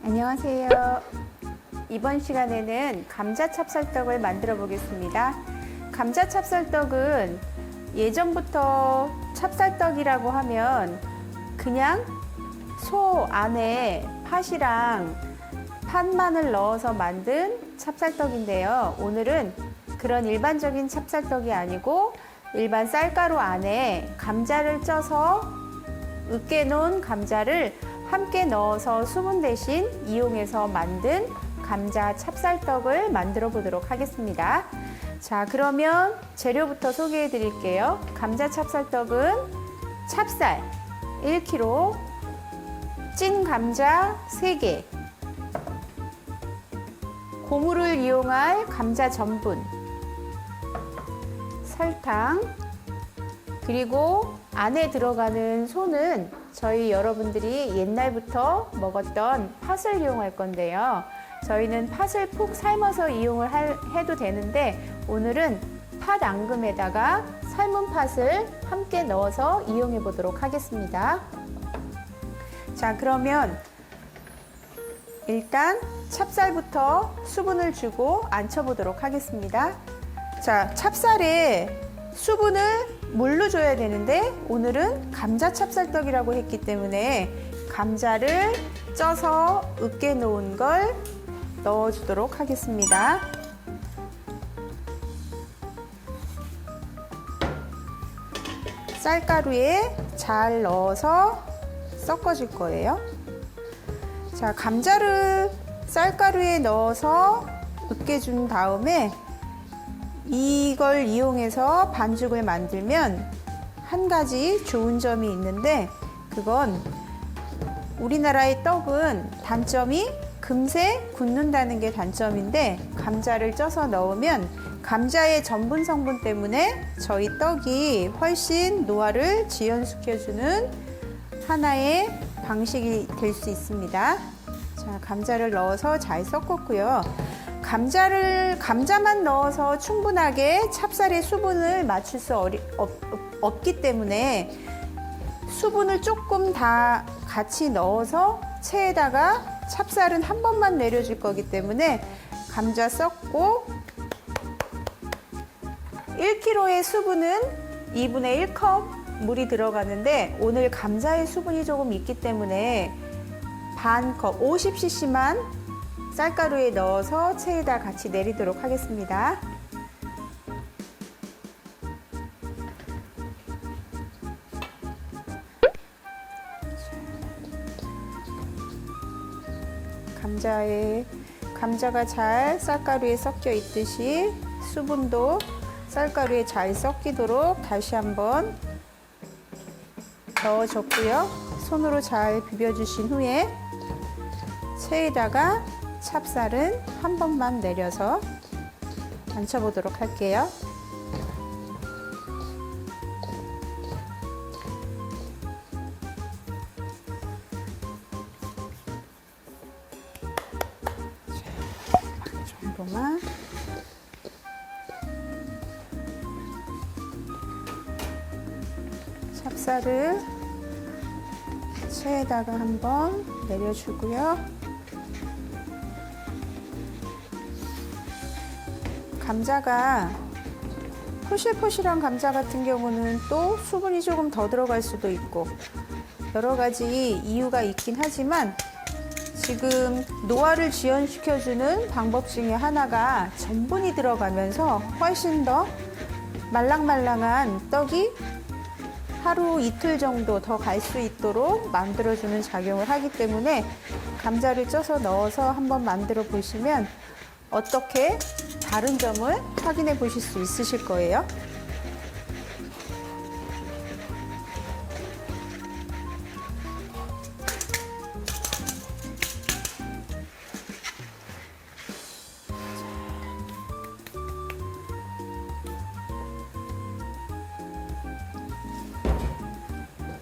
안녕하세요. 이번 시간에는 감자 찹쌀떡을 만들어 보겠습니다. 감자 찹쌀떡은 예전부터 찹쌀떡이라고 하면 그냥 소 안에 팥이랑 팥마늘 넣어서 만든 찹쌀떡인데요. 오늘은 그런 일반적인 찹쌀떡이 아니고 일반 쌀가루 안에 감자를 쪄서 으깨 놓은 감자를 함께 넣어서 수분 대신 이용해서 만든 감자 찹쌀떡을 만들어 보도록 하겠습니다. 자, 그러면 재료부터 소개해 드릴게요. 감자 찹쌀떡은 찹쌀 1kg, 찐 감자 3개, 고무를 이용할 감자 전분, 설탕, 그리고 안에 들어가는 소는 저희 여러분들이 옛날부터 먹었던 팥을 이용할 건데요. 저희는 팥을 푹 삶아서 이용을 해도 되는데 오늘은 팥 앙금에다가 삶은 팥을 함께 넣어서 이용해 보도록 하겠습니다. 자, 그러면 일단 찹쌀부터 수분을 주고 안쳐 보도록 하겠습니다. 자, 찹쌀에 수분을 물로 줘야 되는데 오늘은 감자 찹쌀떡이라고 했기 때문에 감자를 쪄서 으깨 놓은 걸 넣어주도록 하겠습니다. 쌀가루에 잘 넣어서 섞어줄 거예요. 자, 감자를 쌀가루에 넣어서 으깨준 다음에 이걸 이용해서 반죽을 만들면 한 가지 좋은 점이 있는데 그건 우리나라의 떡은 단점이 금세 굳는다는 게 단점인데 감자를 쪄서 넣으면 감자의 전분 성분 때문에 저희 떡이 훨씬 노화를 지연시켜주는 하나의 방식이 될 수 있습니다. 자, 감자를 넣어서 잘 섞었고요. 감자만 넣어서 충분하게 찹쌀의 수분을 맞출 수 없기 때문에 수분을 조금 다 같이 넣어서 체에다가 찹쌀은 한 번만 내려줄 거기 때문에 감자 섞고 1kg의 수분은 2분의 1컵 물이 들어가는데 오늘 감자의 수분이 조금 있기 때문에 반 컵 50cc만 쌀가루에 넣어서 체에다 같이 내리도록 하겠습니다. 감자가 잘 쌀가루에 섞여 있듯이 수분도 쌀가루에 잘 섞이도록 다시 한번 넣어줬고요. 손으로 잘 비벼주신 후에 체에다가 찹쌀은 한 번만 내려서 앉혀보도록 할게요. 이 정도만. 찹쌀을 체에다가 한번 내려주고요. 감자가 포실포실한 감자 같은 경우는 또 수분이 조금 더 들어갈 수도 있고 여러 가지 이유가 있긴 하지만 지금 노화를 지연시켜주는 방법 중에 하나가 전분이 들어가면서 훨씬 더 말랑말랑한 떡이 하루 이틀 정도 더 갈 수 있도록 만들어주는 작용을 하기 때문에 감자를 쪄서 넣어서 한번 만들어 보시면 어떻게 다른 점을 확인해 보실 수 있으실 거예요.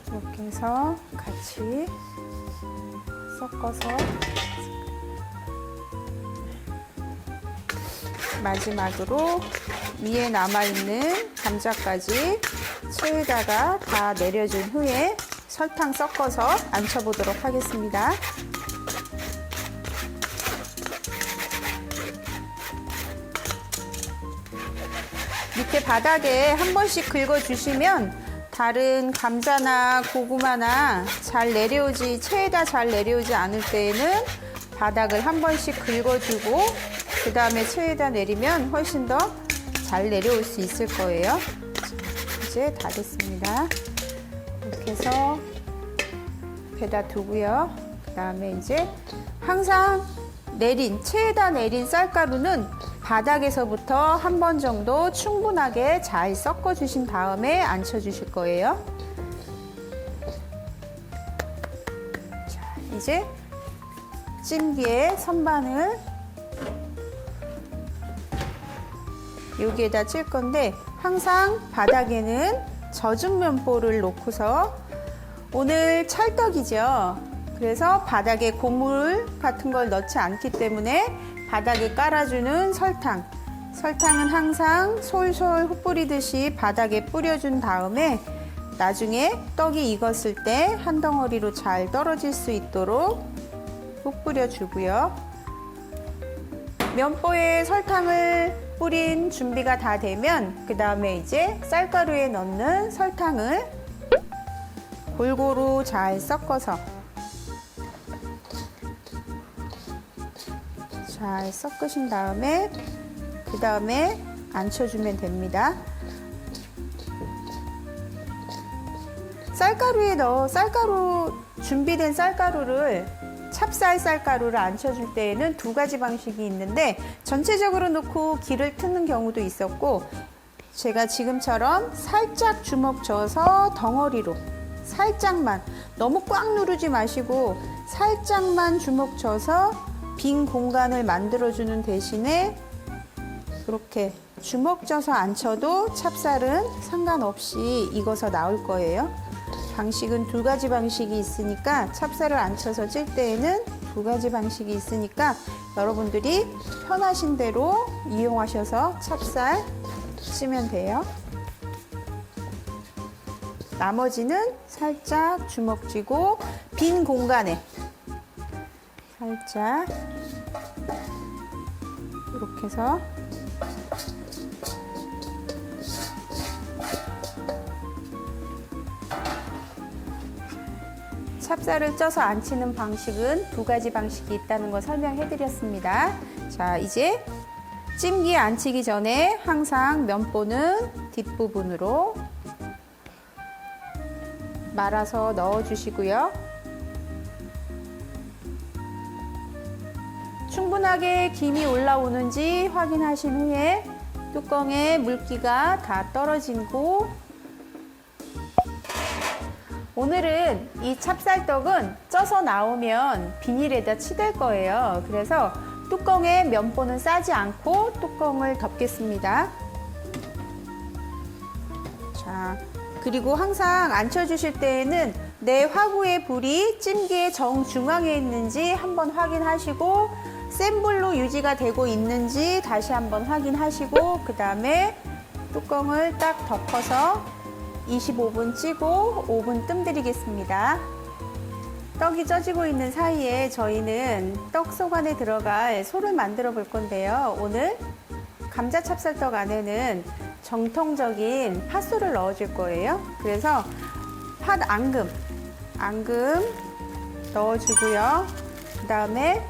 이렇게 해서 같이 섞어서 마지막으로 위에 남아있는 감자까지 체에다가 다 내려준 후에 설탕 섞어서 앉혀보도록 하겠습니다. 이렇게 바닥에 한 번씩 긁어주시면 다른 감자나 고구마나 체에다 잘 내려오지 않을 때에는 바닥을 한 번씩 긁어주고 그 다음에 체에다 내리면 훨씬 더 잘 내려올 수 있을 거예요. 이제 다 됐습니다. 이렇게 해서 옆에다 두고요. 그 다음에 이제 항상 체에다 내린 쌀가루는 바닥에서부터 한 번 정도 충분하게 잘 섞어 주신 다음에 앉혀 주실 거예요. 자, 이제 찜기에 선반을 여기에다 찔 건데 항상 바닥에는 젖은 면보를 놓고서 오늘 찰떡이죠. 그래서 바닥에 고물 같은 걸 넣지 않기 때문에 바닥에 깔아주는 설탕은 항상 솔솔 흩뿌리듯이 바닥에 뿌려준 다음에 나중에 떡이 익었을 때 한 덩어리로 잘 떨어질 수 있도록 흩뿌려 주고요. 면보에 설탕을 뿌린 준비가 다 되면 그 다음에 이제 쌀가루에 넣는 설탕을 골고루 잘 섞어서 잘 섞으신 다음에 그 다음에 앉혀주면 됩니다. 준비된 쌀가루를 찹쌀가루를 앉혀줄 때에는 두 가지 방식이 있는데 전체적으로 넣고 기를 트는 경우도 있었고 제가 지금처럼 살짝 주먹 져서 덩어리로 살짝만 너무 꽉 누르지 마시고 살짝만 주먹 져서 빈 공간을 만들어주는 대신에 그렇게 주먹 져서 앉혀도 찹쌀은 상관없이 익어서 나올 거예요. 방식은 두 가지 방식이 있으니까 찹쌀을 앉혀서 찔 때에는 두 가지 방식이 있으니까 여러분들이 편하신 대로 이용하셔서 찹쌀 찌면 돼요. 나머지는 살짝 주먹 쥐고 빈 공간에 살짝 이렇게 해서 찹쌀을 쪄서 앉히는 방식은 두 가지 방식이 있다는 거 설명해 드렸습니다. 자, 이제 찜기에 앉히기 전에 항상 면보는 뒷부분으로 말아서 넣어 주시고요. 충분하게 김이 올라오는지 확인하신 후에 뚜껑에 물기가 다 떨어지고 오늘은 이 찹쌀떡은 쪄서 나오면 비닐에다 치댈 거예요. 그래서 뚜껑에 면보는 싸지 않고 뚜껑을 덮겠습니다. 자, 그리고 항상 앉혀주실 때에는 내 화구의 불이 찜기의 정중앙에 있는지 한번 확인하시고 센 불로 유지가 되고 있는지 다시 한번 확인하시고 그 다음에 뚜껑을 딱 덮어서 25분 찌고 5분 뜸 들이겠습니다. 떡이 쪄지고 있는 사이에 저희는 떡 속 안에 들어갈 소를 만들어 볼 건데요. 오늘 감자 찹쌀떡 안에는 정통적인 팥소를 넣어 줄 거예요. 그래서 팥 앙금 넣어 주고요. 그 다음에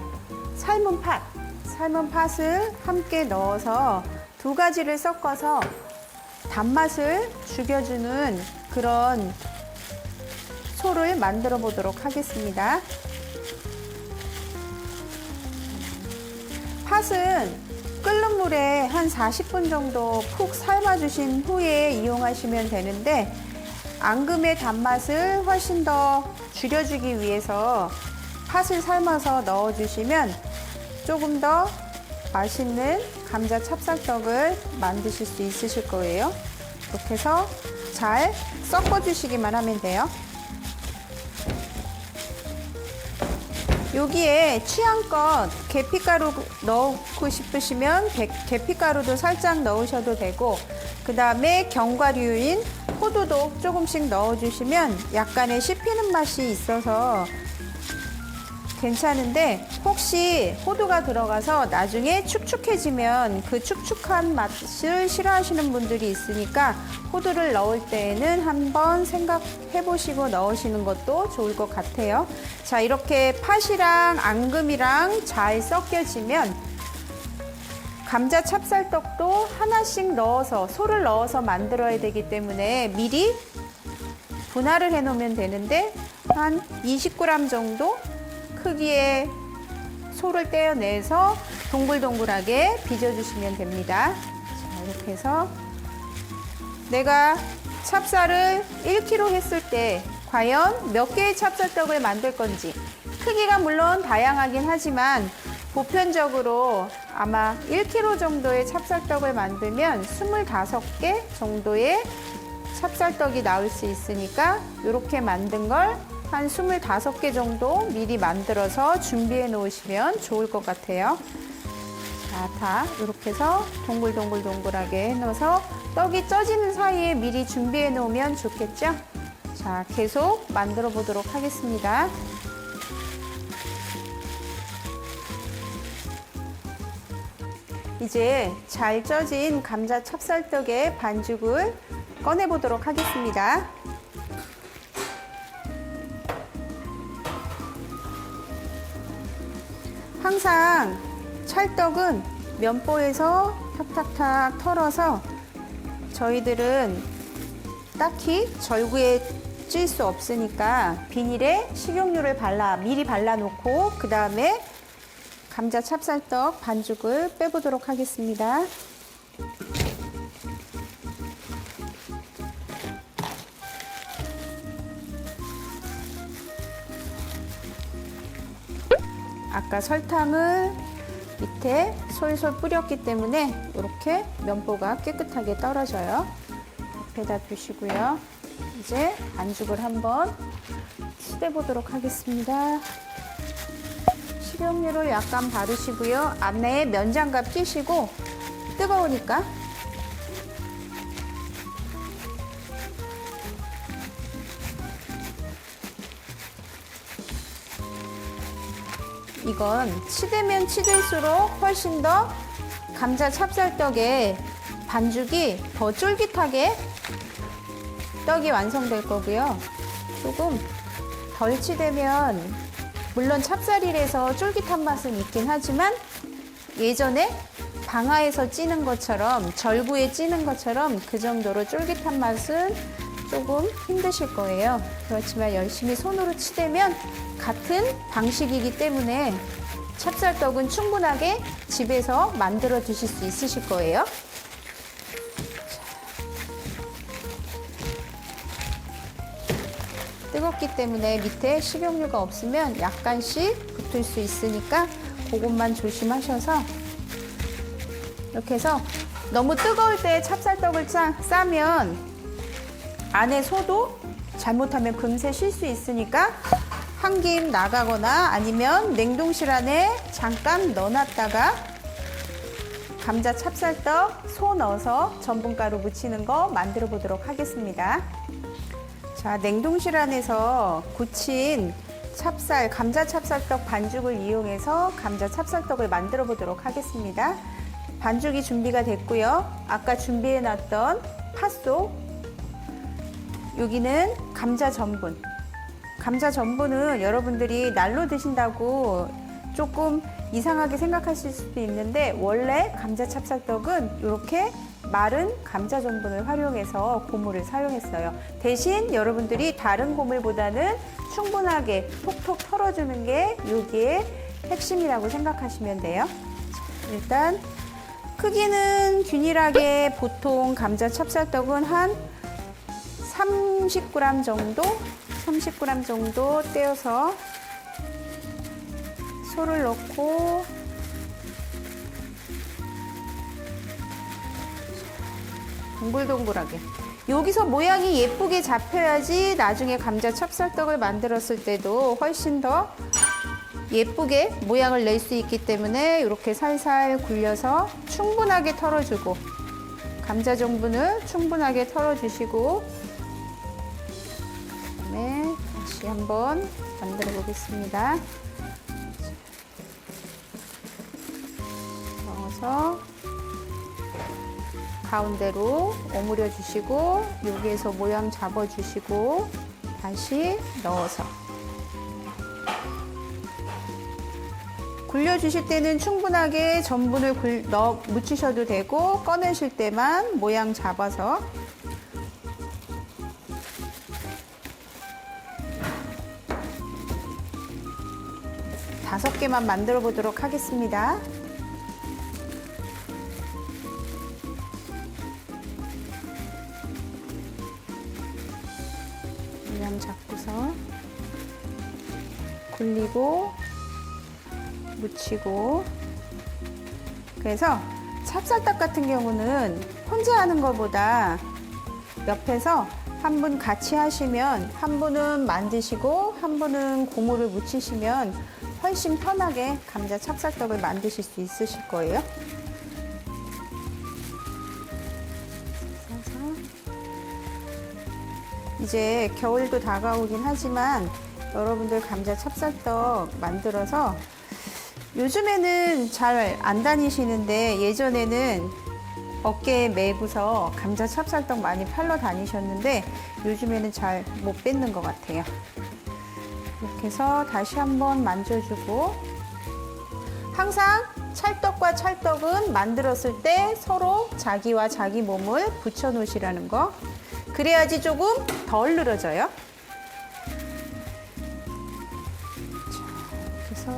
삶은 팥을 함께 넣어서 두 가지를 섞어서 단맛을 죽여주는 그런 소를 만들어 보도록 하겠습니다. 팥은 끓는 물에 한 40분 정도 푹 삶아주신 후에 이용하시면 되는데 앙금의 단맛을 훨씬 더 줄여주기 위해서 팥을 삶아서 넣어주시면 조금 더 맛있는 감자 찹쌀떡을 만드실 수 있으실 거예요. 이렇게 해서 잘 섞어주시기만 하면 돼요. 여기에 취향껏 계피가루 넣고 싶으시면 계피가루도 살짝 넣으셔도 되고 그 다음에 견과류인 호두도 조금씩 넣어주시면 약간의 씹히는 맛이 있어서 괜찮은데 혹시 호두가 들어가서 나중에 축축해지면 그 축축한 맛을 싫어하시는 분들이 있으니까 호두를 넣을 때에는 한번 생각해 보시고 넣으시는 것도 좋을 것 같아요. 자, 이렇게 팥이랑 앙금이랑 잘 섞여지면 감자 찹쌀떡도 하나씩 넣어서 소를 넣어서 만들어야 되기 때문에 미리 분할을 해 놓으면 되는데 한 20g 정도 크기의 소를 떼어내서 동글동글하게 빚어주시면 됩니다. 자, 이렇게 해서 내가 찹쌀을 1kg 했을 때 과연 몇 개의 찹쌀떡을 만들 건지 크기가 물론 다양하긴 하지만 보편적으로 아마 1kg 정도의 찹쌀떡을 만들면 25개 정도의 찹쌀떡이 나올 수 있으니까 이렇게 만든 걸 한 25개 정도 미리 만들어서 준비해 놓으시면 좋을 것 같아요. 자, 다 이렇게 해서 동글동글동글하게 해놓아서 떡이 쪄지는 사이에 미리 준비해 놓으면 좋겠죠? 자, 계속 만들어 보도록 하겠습니다. 이제 잘 쪄진 감자 찹쌀떡의 반죽을 꺼내 보도록 하겠습니다. 항상 찰떡은 면보에서 탁탁탁 털어서 저희들은 딱히 절구에 찔 수 없으니까 비닐에 식용유를 미리 발라놓고 그 다음에 감자 찹쌀떡 반죽을 빼보도록 하겠습니다. 아까 설탕을 밑에 솔솔 뿌렸기 때문에 이렇게 면보가 깨끗하게 떨어져요. 옆에다 두시고요. 이제 반죽을 한번 치대 보도록 하겠습니다. 식용유를 약간 바르시고요. 안에 면장갑 끼시고 뜨거우니까 이건 치대면 치댈수록 훨씬 더 감자 찹쌀떡의 반죽이 더 쫄깃하게 떡이 완성될 거고요. 조금 덜 치대면 물론 찹쌀이라서 쫄깃한 맛은 있긴 하지만 예전에 방아에서 찌는 것처럼 절구에 찌는 것처럼 그 정도로 쫄깃한 맛은 조금 힘드실 거예요. 그렇지만 열심히 손으로 치대면 같은 방식이기 때문에 찹쌀떡은 충분하게 집에서 만들어 드실 수 있으실 거예요. 뜨겁기 때문에 밑에 식용유가 없으면 약간씩 붙을 수 있으니까 그것만 조심하셔서 이렇게 해서 너무 뜨거울 때 찹쌀떡을 싸면 안에 소도 잘못하면 금세 쉴 수 있으니까 한 김 나가거나 아니면 냉동실 안에 잠깐 넣어놨다가 감자 찹쌀떡 소 넣어서 전분가루 묻히는 거 만들어 보도록 하겠습니다. 자, 냉동실 안에서 굳힌 감자 찹쌀떡 반죽을 이용해서 감자 찹쌀떡을 만들어 보도록 하겠습니다. 반죽이 준비가 됐고요. 아까 준비해 놨던 팥소, 여기는 감자 전분. 감자 전분은 여러분들이 날로 드신다고 조금 이상하게 생각하실 수도 있는데 원래 감자 찹쌀떡은 이렇게 마른 감자 전분을 활용해서 고물을 사용했어요. 대신 여러분들이 다른 고물보다는 충분하게 톡톡 털어주는 게 여기에 핵심이라고 생각하시면 돼요. 자, 일단 크기는 균일하게 보통 감자 찹쌀떡은 한 30g 정도 떼어서 소를 넣고 동글동글하게 여기서 모양이 예쁘게 잡혀야지 나중에 감자 찹쌀떡을 만들었을 때도 훨씬 더 예쁘게 모양을 낼 수 있기 때문에 이렇게 살살 굴려서 충분하게 털어주고 감자 전분을 충분하게 털어주시고 그다음에 다시 한번 만들어 보겠습니다. 그래서 가운데로 오므려 주시고 여기에서 모양 잡아 주시고 다시 넣어서 굴려 주실 때는 충분하게 전분을 묻히셔도 되고 꺼내실 때만 모양 잡아서 5개만 만들어 보도록 하겠습니다. 모양 잡고서 굴리고 묻히고. 그래서 찹쌀떡 같은 경우는 혼자 하는 것보다 옆에서 한 분 같이 하시면 한 분은 만드시고 한 분은 고무를 묻히시면 훨씬 편하게 감자 찹쌀떡을 만드실 수 있으실 거예요. 이제 겨울도 다가오긴 하지만 여러분들 감자 찹쌀떡 만들어서 요즘에는 잘 안 다니시는데 예전에는 어깨에 메고서 감자 찹쌀떡 많이 팔러 다니셨는데 요즘에는 잘 못 뱉는 것 같아요. 이렇게 해서 다시 한번 만져주고, 항상 찰떡과 찰떡은 만들었을 때 서로 자기와 자기 몸을 붙여 놓으시라는 거. 그래야지 조금 덜 늘어져요. 자, 이렇게 해서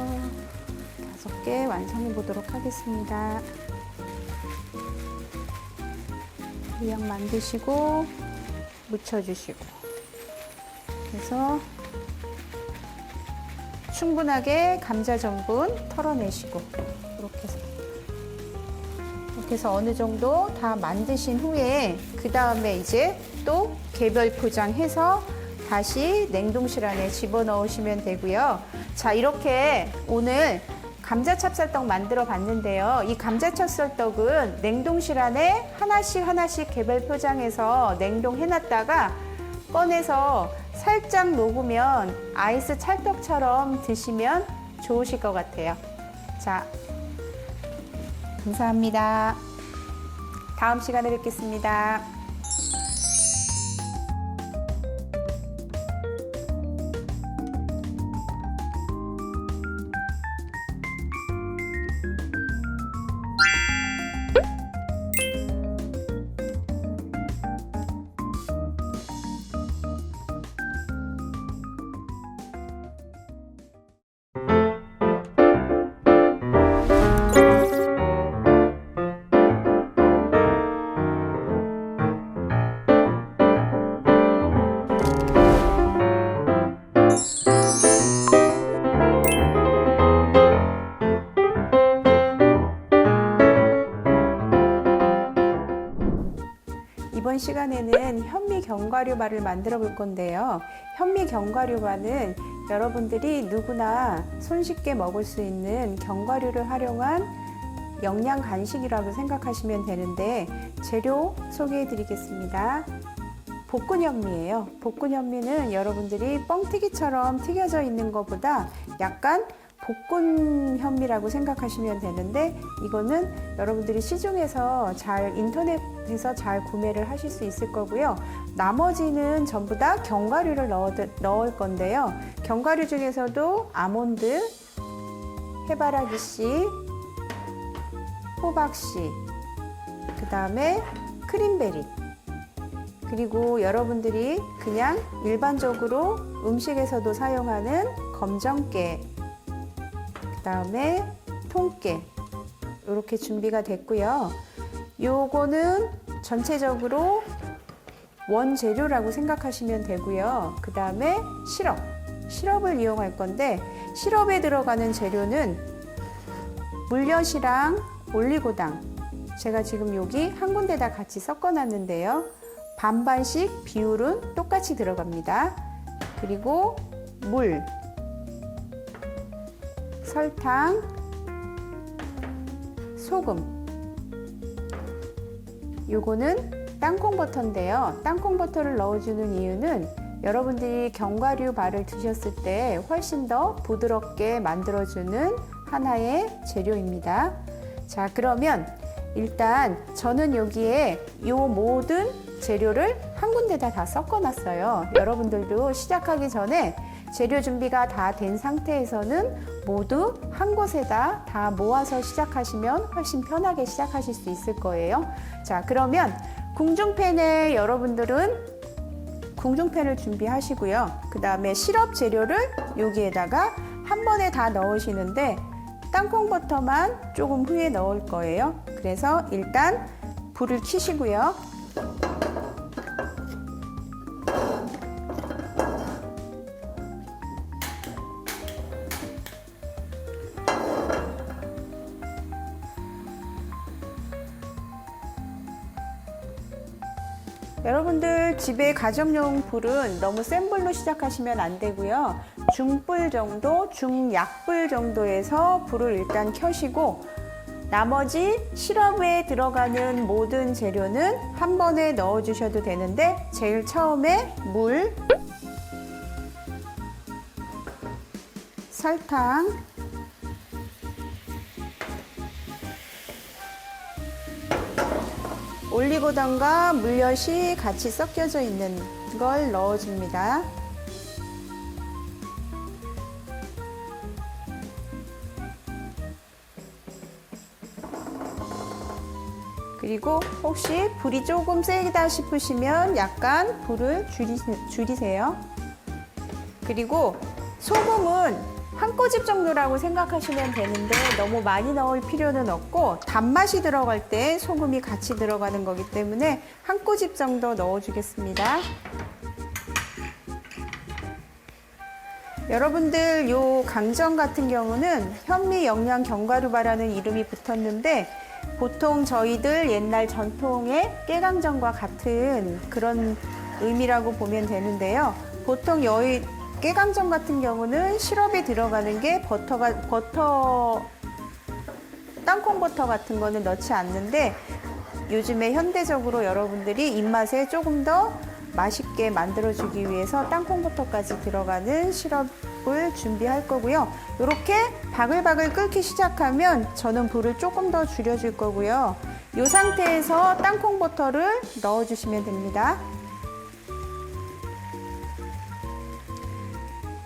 5개 완성해 보도록 하겠습니다. 모양 만드시고 묻혀주시고, 그래서 충분하게 감자 전분 털어내시고 이렇게 해서 어느 정도 다 만드신 후에 그 다음에 이제 또 개별 포장해서 다시 냉동실 안에 집어넣으시면 되고요. 자, 이렇게 오늘 감자 찹쌀떡 만들어 봤는데요. 이 감자 찹쌀떡은 냉동실 안에 하나씩 개별 포장해서 냉동해 놨다가 꺼내서 살짝 녹으면 아이스 찰떡처럼 드시면 좋으실 것 같아요. 자, 감사합니다. 다음 시간에 뵙겠습니다. 이번 시간에는 현미 견과류발을 만들어 볼 건데요. 현미 견과류발은 여러분들이 누구나 손쉽게 먹을 수 있는 견과류를 활용한 영양 간식이라고 생각하시면 되는데, 재료 소개해 드리겠습니다. 볶은 현미예요. 볶은 현미는 여러분들이 뻥튀기처럼 튀겨져 있는 것보다 약간 볶은 현미라고 생각하시면 되는데, 이거는 여러분들이 시중에서 인터넷에서 잘 구매를 하실 수 있을 거고요. 나머지는 전부 다 견과류를 넣을 건데요. 견과류 중에서도 아몬드, 해바라기씨, 호박씨, 그 다음에 크림베리, 그리고 여러분들이 그냥 일반적으로 음식에서도 사용하는 검정깨, 그 다음에 통깨, 이렇게 준비가 됐고요. 요거는 전체적으로 원재료라고 생각하시면 되고요. 그 다음에 시럽을 이용할 건데, 시럽에 들어가는 재료는 물엿이랑 올리고당, 제가 지금 여기 한 군데다 같이 섞어 놨는데요. 반반씩 비율은 똑같이 들어갑니다. 그리고 물, 설탕, 소금, 요거는 땅콩버터인데요. 땅콩버터를 넣어주는 이유는 여러분들이 견과류 발을 드셨을 때 훨씬 더 부드럽게 만들어주는 하나의 재료입니다. 자, 그러면 일단 저는 여기에 요 모든 재료를 한 군데다 다 섞어 놨어요. 여러분들도 시작하기 전에 재료 준비가 다 된 상태에서는 모두 한 곳에다 다 모아서 시작하시면 훨씬 편하게 시작하실 수 있을 거예요. 자, 그러면 궁중팬에 여러분들은 궁중팬을 준비하시고요. 그 다음에 시럽 재료를 여기에다가 한 번에 다 넣으시는데 땅콩버터만 조금 후에 넣을 거예요. 그래서 일단 불을 켜시고요. 여러분들 집에 가정용 불은 너무 센 불로 시작하시면 안 되고요. 중불 정도, 중약불 정도에서 불을 일단 켜시고 나머지 시럽에 들어가는 모든 재료는 한 번에 넣어 주셔도 되는데 제일 처음에 물, 설탕, 올리고당과 물엿이 같이 섞여져 있는 걸 넣어줍니다. 그리고 혹시 불이 조금 세다 싶으시면 약간 불을 줄이세요. 그리고 소금은 한 꼬집 정도라고 생각하시면 되는데 너무 많이 넣을 필요는 없고 단맛이 들어갈 때 소금이 같이 들어가는 거기 때문에 한 꼬집 정도 넣어주겠습니다. 여러분들 요 강정 같은 경우는 현미 영양 견과류바라는 이름이 붙었는데 보통 저희들 옛날 전통의 깨강정과 같은 그런 의미라고 보면 되는데요. 보통 여의 깨강정 같은 경우는 시럽에 들어가는 게 땅콩버터 같은 거는 넣지 않는데 요즘에 현대적으로 여러분들이 입맛에 조금 더 맛있게 만들어주기 위해서 땅콩버터까지 들어가는 시럽을 준비할 거고요. 이렇게 바글바글 끓기 시작하면 저는 불을 조금 더 줄여줄 거고요. 이 상태에서 땅콩버터를 넣어주시면 됩니다.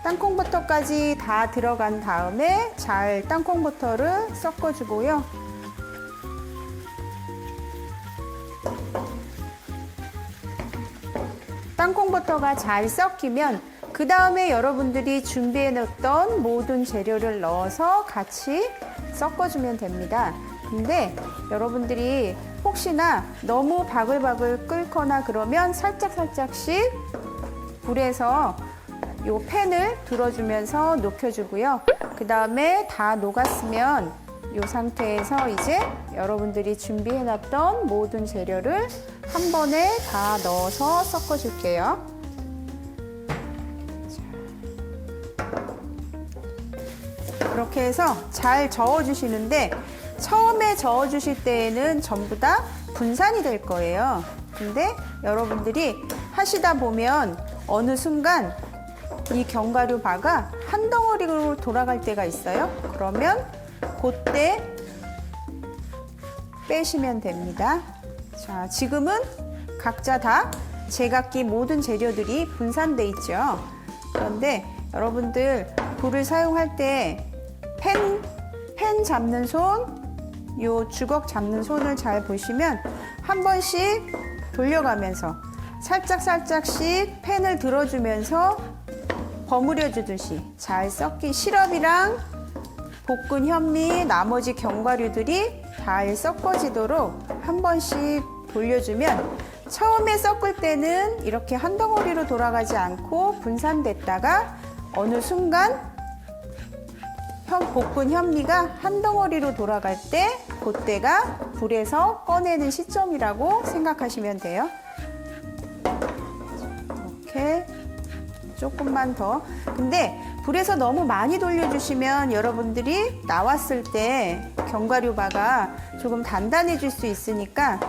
땅콩버터까지 다 들어간 다음에 잘 땅콩버터를 섞어주고요. 땅콩버터가 잘 섞이면 그 다음에 여러분들이 준비해 놓던 모든 재료를 넣어서 같이 섞어주면 됩니다. 근데 여러분들이 혹시나 너무 바글바글 끓거나 그러면 살짝씩 불에서 요 팬을 들어주면서 녹여주고요. 그 다음에 다 녹았으면 이 상태에서 이제 여러분들이 준비해놨던 모든 재료를 한 번에 다 넣어서 섞어줄게요. 이렇게 해서 잘 저어주시는데 처음에 저어주실 때에는 전부 다 분산이 될 거예요. 근데 여러분들이 하시다 보면 어느 순간 이 견과류 바가 한 덩어리로 돌아갈 때가 있어요. 그러면 그때 빼시면 됩니다. 자, 지금은 각자 다 제각기 모든 재료들이 분산돼 있죠. 그런데 여러분들 불을 사용할 때 팬 잡는 손, 요 주걱 잡는 손을 잘 보시면 한 번씩 돌려가면서 살짝씩 팬을 들어주면서 버무려 주듯이 잘 섞인 시럽이랑 볶은 현미, 나머지 견과류들이 잘 섞어지도록 한 번씩 돌려주면 처음에 섞을 때는 이렇게 한 덩어리로 돌아가지 않고 분산됐다가 어느 순간 볶은 현미가 한 덩어리로 돌아갈 때 그때가 불에서 꺼내는 시점이라고 생각하시면 돼요. 이렇게 조금만 더. 근데 불에서 너무 많이 돌려주시면 여러분들이 나왔을 때 견과류바가 조금 단단해질 수 있으니까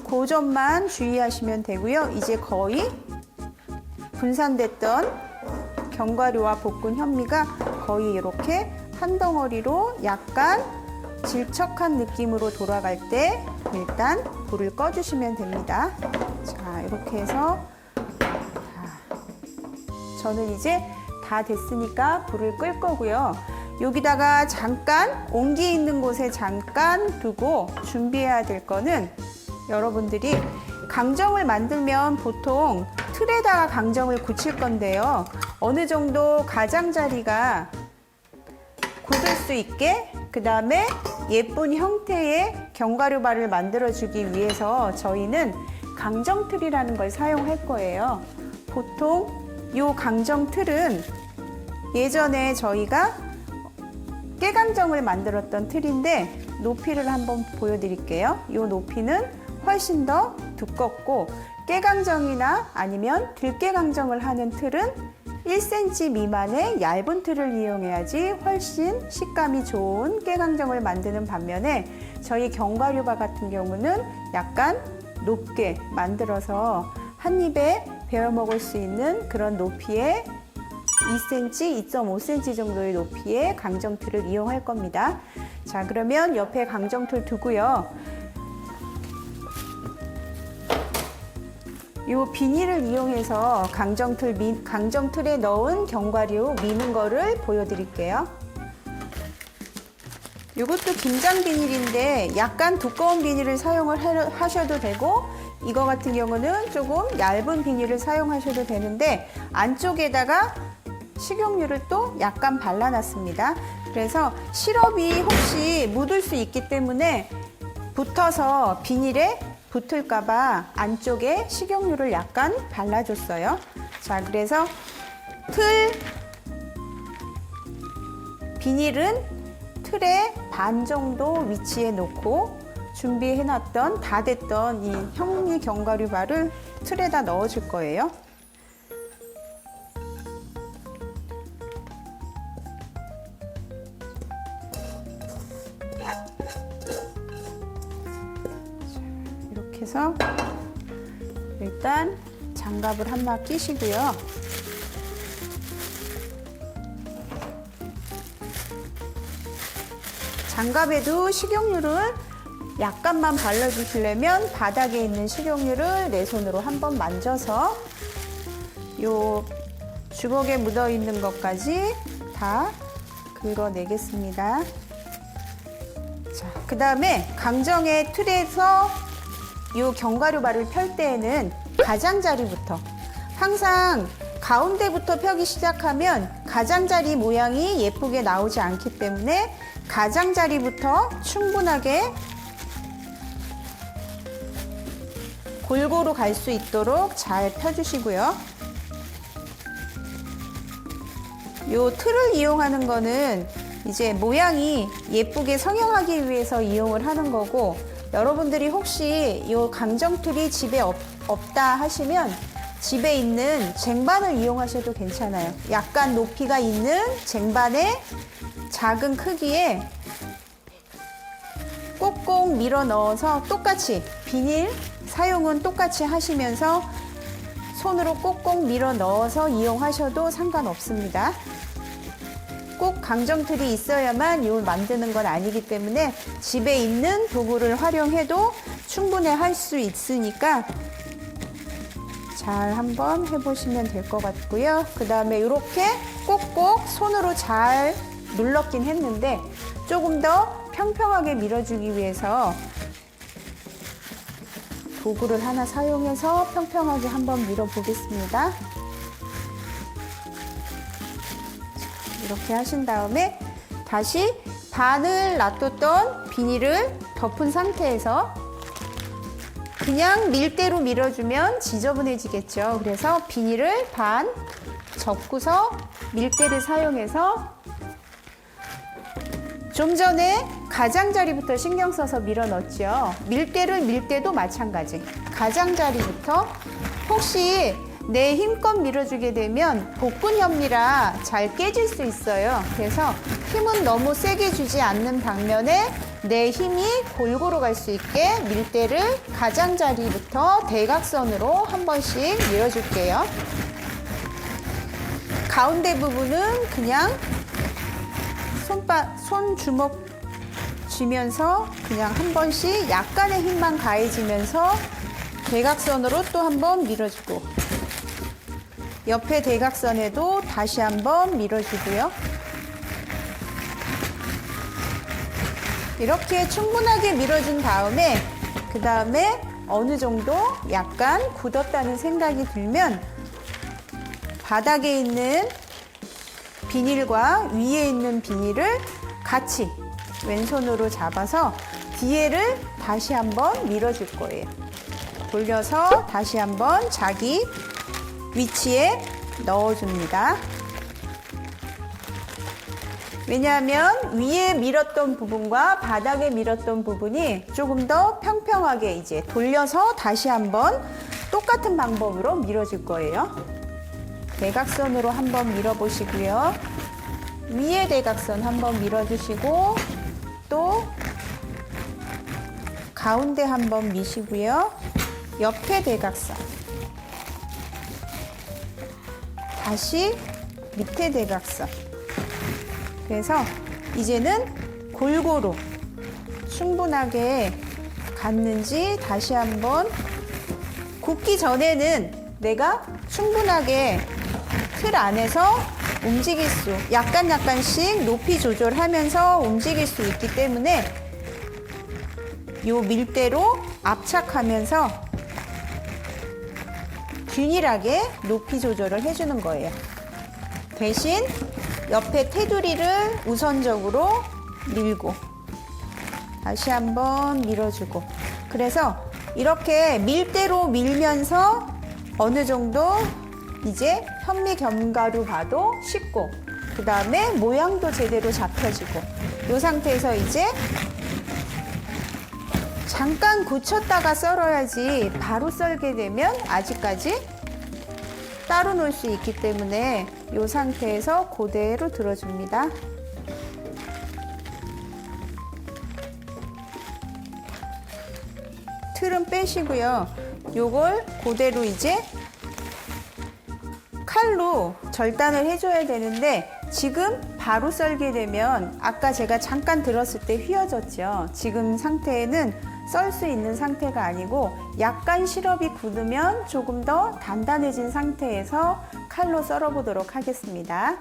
그 점만 주의하시면 되고요. 이제 거의 분산됐던 견과류와 볶은 현미가 거의 이렇게 한 덩어리로 약간 질척한 느낌으로 돌아갈 때 일단 불을 꺼주시면 됩니다. 자, 이렇게 해서 저는 이제 다 됐으니까 불을 끌 거고요. 여기다가 잠깐 온기 있는 곳에 잠깐 두고 준비해야 될 거는 여러분들이 강정을 만들면 보통 틀에다가 강정을 굳힐 건데요. 어느 정도 가장자리가 굳을 수 있게 그 다음에 예쁜 형태의 견과류발을 만들어주기 위해서 저희는 강정틀이라는 걸 사용할 거예요. 보통 이 강정틀은 예전에 저희가 깨강정을 만들었던 틀인데 높이를 한번 보여드릴게요. 이 높이는 훨씬 더 두껍고 깨강정이나 아니면 들깨강정을 하는 틀은 1cm 미만의 얇은 틀을 이용해야지 훨씬 식감이 좋은 깨강정을 만드는 반면에 저희 견과류발 같은 경우는 약간 높게 만들어서 한 입에 베어 먹을 수 있는 그런 높이의 2cm, 2.5cm 정도의 높이의 강정틀을 이용할 겁니다. 자, 그러면 옆에 강정틀 두고요. 이 비닐을 이용해서 강정틀에 넣은 견과류 미는 거를 보여드릴게요. 이것도 김장 비닐인데 약간 두꺼운 비닐을 사용을 하셔도 되고 이거 같은 경우는 조금 얇은 비닐을 사용하셔도 되는데 안쪽에다가 식용유를 또 약간 발라놨습니다. 그래서 시럽이 혹시 묻을 수 있기 때문에 붙어서 비닐에 붙을까봐 안쪽에 식용유를 약간 발라줬어요. 자, 그래서 비닐은 틀에 반 정도 위치에 놓고 준비해놨던 다 됐던 이 현미 견과류발을 틀에다 넣어줄 거예요. 이렇게 해서 일단 장갑을 한마 끼시고요. 장갑에도 식용유를 약간만 발라주시려면 바닥에 있는 식용유를 내 손으로 한번 만져서 요 주걱에 묻어 있는 것까지 다 긁어내겠습니다. 자, 그 다음에 강정의 틀에서 요 견과류발을 펼 때에는 가장자리부터 항상 가운데부터 펴기 시작하면 가장자리 모양이 예쁘게 나오지 않기 때문에 가장자리부터 충분하게 골고루 갈 수 있도록 잘 펴주시고요. 요 틀을 이용하는 거는 이제 모양이 예쁘게 성형하기 위해서 이용을 하는 거고 여러분들이 혹시 요 강정틀이 집에 없다 하시면 집에 있는 쟁반을 이용하셔도 괜찮아요. 약간 높이가 있는 쟁반에 작은 크기에 꼭꼭 밀어 넣어서 똑같이 비닐 사용은 똑같이 하시면서 손으로 꼭꼭 밀어 넣어서 이용하셔도 상관없습니다. 꼭 강정틀이 있어야만 요 만드는 건 아니기 때문에 집에 있는 도구를 활용해도 충분히 할 수 있으니까 잘 한번 해보시면 될 것 같고요. 그 다음에 이렇게 꼭꼭 손으로 잘 눌렀긴 했는데 조금 더 평평하게 밀어주기 위해서 도구를 하나 사용해서 평평하게 한번 밀어보겠습니다. 이렇게 하신 다음에 다시 반을 놔뒀던 비닐을 덮은 상태에서 그냥 밀대로 밀어주면 지저분해지겠죠. 그래서 비닐을 반 접고서 밀대를 사용해서 좀 전에 가장자리부터 신경 써서 밀어 넣었죠. 밀대를 밀 때도 마찬가지. 가장자리부터 혹시 내 힘껏 밀어주게 되면 복분 현미라 잘 깨질 수 있어요. 그래서 힘은 너무 세게 주지 않는 방면에 내 힘이 골고루 갈 수 있게 밀대를 가장자리부터 대각선으로 한 번씩 밀어줄게요. 가운데 부분은 그냥 손주먹 쥐면서 그냥 한 번씩 약간의 힘만 가해지면서 대각선으로 또 한 번 밀어주고, 옆에 대각선에도 다시 한 번 밀어주고요. 이렇게 충분하게 밀어준 다음에 그 다음에 어느 정도 약간 굳었다는 생각이 들면 바닥에 있는 비닐과 위에 있는 비닐을 같이 왼손으로 잡아서 뒤에를 다시 한번 밀어줄 거예요. 돌려서 다시 한번 자기 위치에 넣어줍니다. 왜냐하면 위에 밀었던 부분과 바닥에 밀었던 부분이 조금 더 평평하게 이제 돌려서 다시 한번 똑같은 방법으로 밀어줄 거예요. 대각선으로 한번 밀어보시고요. 위에 대각선 한번 밀어주시고 또 가운데 한번 미시고요. 옆에 대각선 다시 밑에 대각선. 그래서 이제는 골고루 충분하게 갔는지 다시 한번 굽기 전에는 내가 충분하게 틀 안에서 움직일 수 약간씩 높이 조절하면서 움직일 수 있기 때문에 요 밀대로 압착하면서 균일하게 높이 조절을 해주는 거예요. 대신 옆에 테두리를 우선적으로 밀고 다시 한번 밀어주고, 그래서 이렇게 밀대로 밀면서 어느 정도 이제 현미견가루 봐도 쉽고 그 다음에 모양도 제대로 잡혀지고, 이 상태에서 이제 잠깐 굳혔다가 썰어야지 바로 썰게 되면 아직까지 따로 놓을 수 있기 때문에 이 상태에서 그대로 들어줍니다. 틀은 빼시고요. 요걸 그대로 이제 칼로 절단을 해줘야 되는데 지금 바로 썰게 되면 아까 제가 잠깐 들었을 때 휘어졌죠. 지금 상태에는 썰 수 있는 상태가 아니고 약간 시럽이 굳으면 조금 더 단단해진 상태에서 칼로 썰어 보도록 하겠습니다.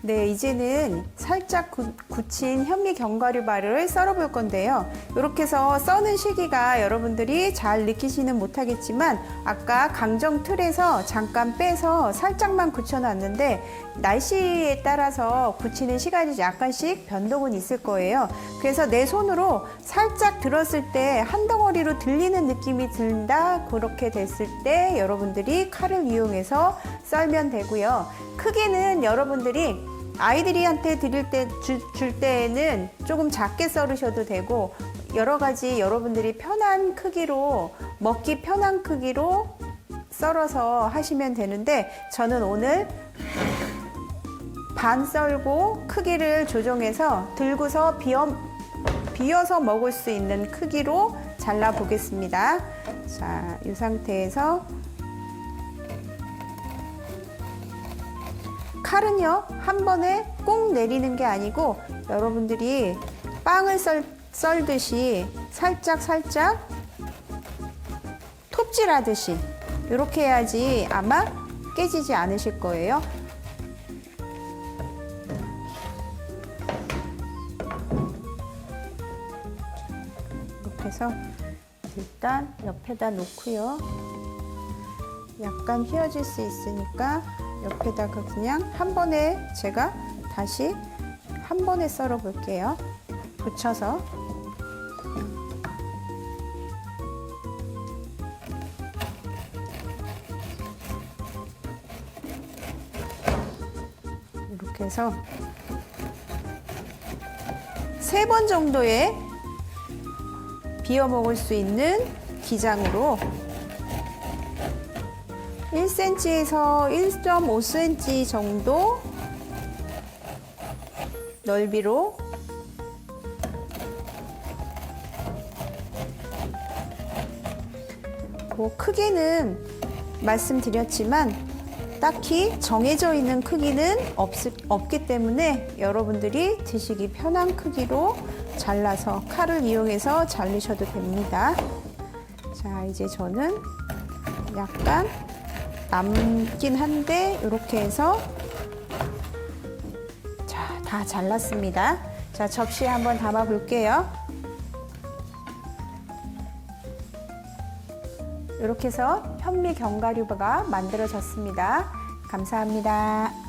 네, 이제는 살짝 굳힌 현미견과류발을 썰어 볼 건데요. 이렇게 해서 써는 시기가 여러분들이 잘 느끼지는 못하겠지만 아까 강정 틀에서 잠깐 빼서 살짝만 굳혀놨는데 날씨에 따라서 굳히는 시간이 약간씩 변동은 있을 거예요. 그래서 내 손으로 살짝 들었을 때 한 덩어리로 들리는 느낌이 든다, 그렇게 됐을 때 여러분들이 칼을 이용해서 썰면 되고요. 크기는 여러분들이 아이들이한테 줄 때에는 조금 작게 썰으셔도 되고 여러 가지 여러분들이 편한 크기로, 먹기 편한 크기로 썰어서 하시면 되는데 저는 오늘 반 썰고 크기를 조정해서 들고서 비어서 먹을 수 있는 크기로 잘라 보겠습니다. 자, 이 상태에서 칼은요, 한 번에 꼭 내리는 게 아니고 여러분들이 빵을 썰듯이 살짝 톱질하듯이 이렇게 해야지 아마 깨지지 않으실 거예요. 이렇게 해서 일단 옆에다 놓고요. 약간 휘어질 수 있으니까 옆에다가 그냥 한 번에 제가 다시 한 번에 썰어 볼게요. 붙여서 이렇게 해서 3번 정도의 비워 먹을 수 있는 기장으로 1cm에서 1.5cm 정도 넓이로 크기는 말씀드렸지만 딱히 정해져 있는 크기는 없기 때문에 여러분들이 드시기 편한 크기로 잘라서 칼을 이용해서 자르셔도 됩니다. 자, 이제 저는 약간 남긴 한데 이렇게 해서 자, 다 잘랐습니다. 자, 접시에 한번 담아 볼게요. 이렇게 해서 현미 견과류가 만들어졌습니다. 감사합니다.